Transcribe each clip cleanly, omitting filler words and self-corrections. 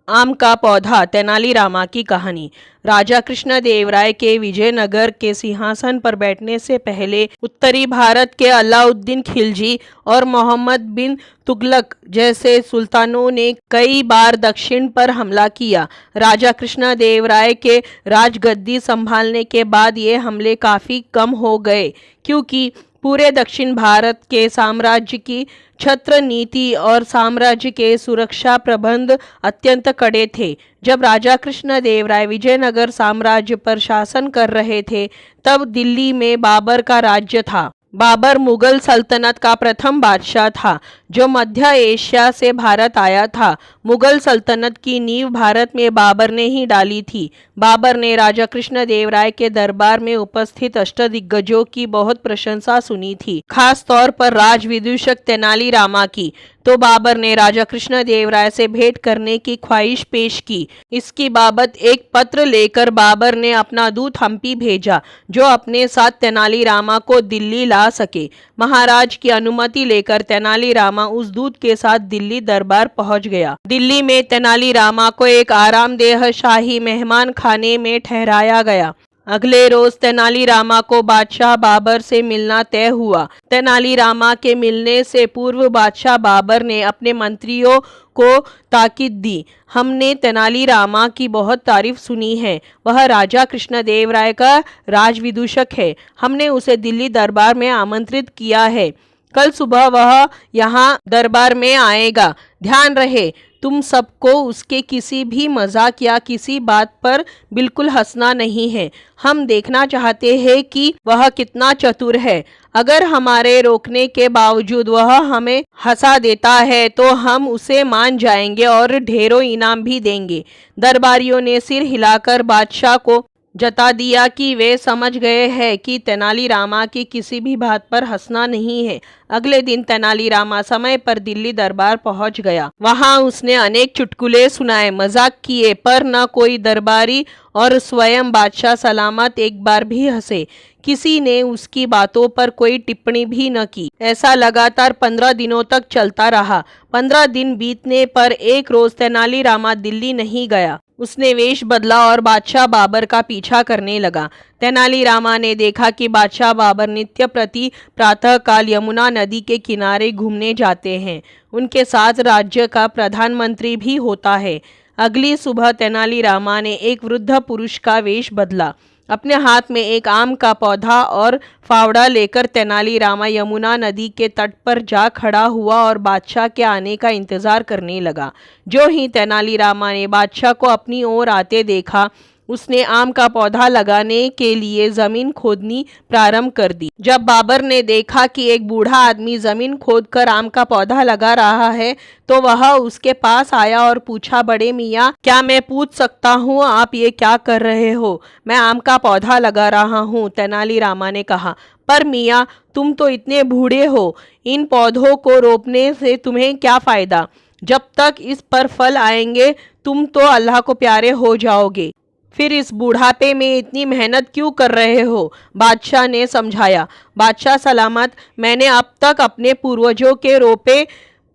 आम का पौधा तेनालीरामा की कहानी। राजा कृष्णदेवराय के विजयनगर के सिंहासन पर बैठने से पहले उत्तरी भारत के अलाउद्दीन खिलजी और मोहम्मद बिन तुगलक जैसे सुल्तानों ने कई बार दक्षिण पर हमला किया। राजा कृष्णदेवराय के राजगद्दी संभालने के बाद ये हमले काफ़ी कम हो गए, क्योंकि पूरे दक्षिण भारत के साम्राज्य की छत्र नीति और साम्राज्य के सुरक्षा प्रबंध अत्यंत कड़े थे। जब राजा कृष्णदेवराय विजयनगर साम्राज्य पर शासन कर रहे थे, तब दिल्ली में बाबर का राज्य था। बाबर मुगल सल्तनत का प्रथम बादशाह था जो मध्य एशिया से भारत आया था। मुगल सल्तनत की नींव भारत में बाबर ने ही डाली थी। बाबर ने राजा कृष्णदेवराय के दरबार में उपस्थित अष्टदिग्गजों की बहुत प्रशंसा सुनी थी, खास तौर पर राजविदूषक तेनालीरामा की। तो बाबर ने राजा कृष्णदेवराय से भेंट करने की ख्वाहिश पेश की। इसकी बाबत एक पत्र लेकर बाबर ने अपना दूत हम्पी भेजा, जो अपने साथ तेनालीरामा को दिल्ली ला सके। महाराज की अनुमति लेकर तेनालीरामा उस दूत के साथ दिल्ली दरबार पहुंच गया। दिल्ली में तेनालीरामा को एक आरामदेह शाही मेहमान खाने में ठहराया गया। अगले रोज तेनालीरामा को बादशाह बाबर से मिलना तय हुआ। तेनालीरामा के मिलने से पूर्व बादशाह बाबर ने अपने मंत्रियों को ताकीद दी, हमने तेनालीरामा की बहुत तारीफ सुनी है। वह राजा कृष्णदेवराय का राजविदूषक है। हमने उसे दिल्ली दरबार में आमंत्रित किया है। कल सुबह वह यहाँ दरबार में आएगा। ध्यान रहे, तुम सबको उसके किसी भी मजाक या किसी बात पर बिल्कुल हंसना नहीं है। हम देखना चाहते हैं कि वह कितना चतुर है। अगर हमारे रोकने के बावजूद वह हमें हंसा देता है तो हम उसे मान जाएंगे और ढेरों इनाम भी देंगे। दरबारियों ने सिर हिलाकर बादशाह को जता दिया कि वे समझ गए हैं कि तेनालीरामा की किसी भी बात पर हंसना नहीं है। अगले दिन तेनालीरामा समय पर दिल्ली दरबार पहुंच गया। वहां उसने अनेक चुटकुले सुनाए, मजाक किए, पर न कोई दरबारी और स्वयं बादशाह सलामत एक बार भी हंसे। किसी ने उसकी बातों पर कोई टिप्पणी भी न की। ऐसा लगातार 15 दिनों तक चलता रहा। 15 दिन बीतने पर एक रोज तेनालीरामा दिल्ली नहीं गया। उसने वेश बदला और बादशाह बाबर का पीछा करने लगा। तेनालीरामा ने देखा कि बादशाह बाबर नित्य प्रति प्रातःकाल यमुना नदी के किनारे घूमने जाते हैं। उनके साथ राज्य का प्रधानमंत्री भी होता है। अगली सुबह तेनालीरामा ने एक वृद्ध पुरुष का वेश बदला। अपने हाथ में एक आम का पौधा और फावड़ा लेकर तेनालीरामा यमुना नदी के तट पर जा खड़ा हुआ और बादशाह के आने का इंतजार करने लगा। जो ही तेनालीरामा ने बादशाह को अपनी ओर आते देखा, उसने आम का पौधा लगाने के लिए जमीन खोदनी प्रारंभ कर दी। जब बाबर ने देखा कि एक बूढ़ा आदमी जमीन खोदकर आम का पौधा लगा रहा है, तो वह उसके पास आया और पूछा, बड़े मियाँ, क्या मैं पूछ सकता हूँ आप ये क्या कर रहे हो? मैं आम का पौधा लगा रहा हूँ, तेनालीरामा ने कहा। पर मियाँ, तुम तो इतने बूढ़े हो, इन पौधों को रोपने से तुम्हें क्या फायदा? जब तक इस पर फल आएंगे तुम तो अल्लाह को प्यारे हो जाओगे। फिर इस बुढ़ापे में इतनी मेहनत क्यों कर रहे हो? बादशाह ने समझाया। बादशाह सलामत, मैंने अब तक अपने पूर्वजों के रोपे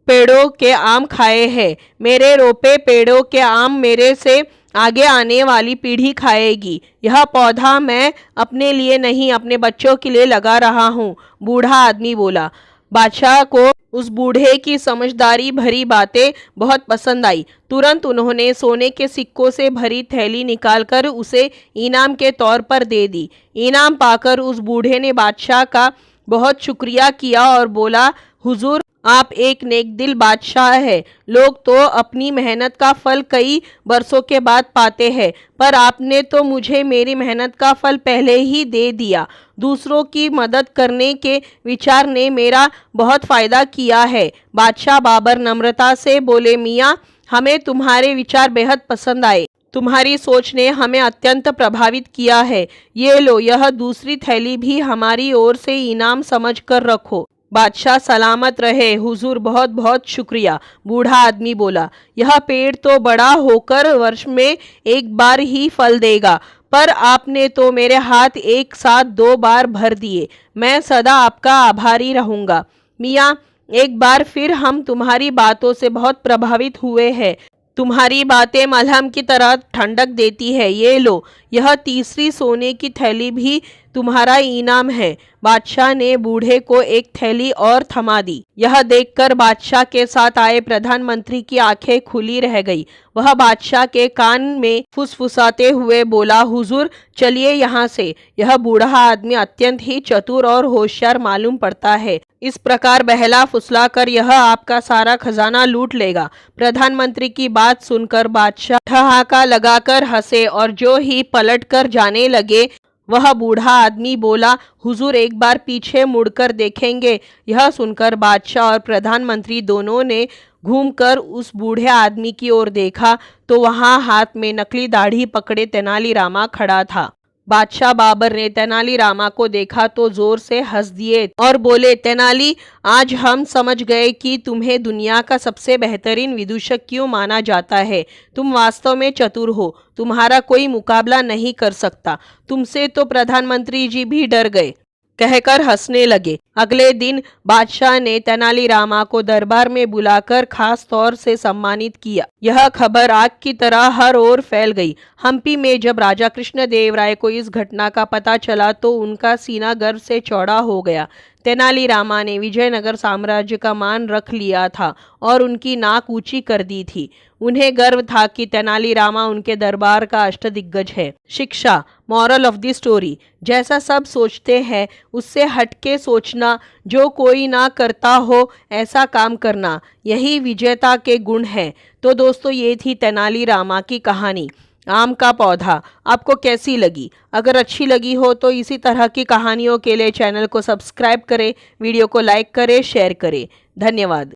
पेड़ों के आम खाए हैं। मेरे रोपे पेड़ों के आम मेरे से आगे आने वाली पीढ़ी खाएगी। यह पौधा मैं अपने लिए नहीं, अपने बच्चों के लिए लगा रहा हूँ, बूढ़ा आदमी बोला। बादशाह को उस बूढ़े की समझदारी भरी बातें बहुत पसंद आई। तुरंत उन्होंने सोने के सिक्कों से भरी थैली निकालकर उसे इनाम के तौर पर दे दी। इनाम पाकर उस बूढ़े ने बादशाह का बहुत शुक्रिया किया और बोला, हुजूर, आप एक नेक दिल बादशाह है। लोग तो अपनी मेहनत का फल कई बरसों के बाद पाते हैं, पर आपने तो मुझे मेरी मेहनत का फल पहले ही दे दिया। दूसरों की मदद करने के विचार ने मेरा बहुत फ़ायदा किया है। बादशाह बाबर नम्रता से बोले, मियाँ, हमें तुम्हारे विचार बेहद पसंद आए। तुम्हारी सोच ने हमें अत्यंत प्रभावित किया है। ये लो, यह दूसरी थैली भी हमारी ओर से इनाम समझ कर रखो। बादशाह सलामत रहे हुजूर, बहुत बहुत शुक्रिया, बूढ़ा आदमी बोला। यह पेड़ तो बड़ा होकर वर्ष में एक बार ही फल देगा, पर आपने तो मेरे हाथ एक साथ 2 बार भर दिए। मैं सदा आपका आभारी रहूँगा। मियाँ, एक बार फिर हम तुम्हारी बातों से बहुत प्रभावित हुए हैं। तुम्हारी बातें मलहम की तरह ठंडक देती है। ये लो, यह तीसरी सोने की थैली भी तुम्हारा इनाम है। बादशाह ने बूढ़े को एक थैली और थमा दी। यह देखकर बादशाह के साथ आए प्रधानमंत्री की आंखें खुली रह गई। वह बादशाह के कान में फुसफुसाते हुए बोला, हुजूर चलिए यहाँ से। यह बूढ़ा आदमी अत्यंत ही चतुर और होशियार मालूम पड़ता है। इस प्रकार बहला फुसला कर यह आपका सारा खजाना लूट लेगा। प्रधानमंत्री की बात सुनकर बादशाह ठहाका लगाकर हंसे और जो ही पलट कर जाने लगे, वह बूढ़ा आदमी बोला, हुजूर एक बार पीछे मुड़कर देखेंगे। यह सुनकर बादशाह और प्रधानमंत्री दोनों ने घूमकर उस बूढ़े आदमी की ओर देखा तो वहां हाथ में नकली दाढ़ी पकड़े तेनालीरामा खड़ा था। बादशाह बाबर ने तेनालीरामा को देखा तो जोर से हंस दिए और बोले, तेनाली, आज हम समझ गए कि तुम्हें दुनिया का सबसे बेहतरीन विदूषक क्यों माना जाता है। तुम वास्तव में चतुर हो, तुम्हारा कोई मुकाबला नहीं कर सकता। तुमसे तो प्रधानमंत्री जी भी डर गए, कहकर हंसने लगे। अगले दिन बादशाह ने तेनालीरामा को दरबार में बुलाकर खास तौर से सम्मानित किया। यह खबर आग की तरह हर ओर फैल गई। हम्पी में जब राजा कृष्णदेवराय को इस घटना का पता चला तो उनका सीना गर्व से चौड़ा हो गया। तेनालीरामा ने विजयनगर साम्राज्य का मान रख लिया था और उनकी नाक ऊंची कर दी थी। उन्हें गर्व था कि तेनालीरामा उनके दरबार का अष्टदिग्गज है। शिक्षा, मॉरल ऑफ द स्टोरी, जैसा सब सोचते हैं उससे हटके सोचना, जो कोई ना करता हो ऐसा काम करना, यही विजेता के गुण हैं। तो दोस्तों, ये थी तेनालीरामा की कहानी आम का पौधा। आपको कैसी लगी? अगर अच्छी लगी हो तो इसी तरह की कहानियों के लिए चैनल को सब्सक्राइब करें, वीडियो को लाइक करें, शेयर करें। धन्यवाद।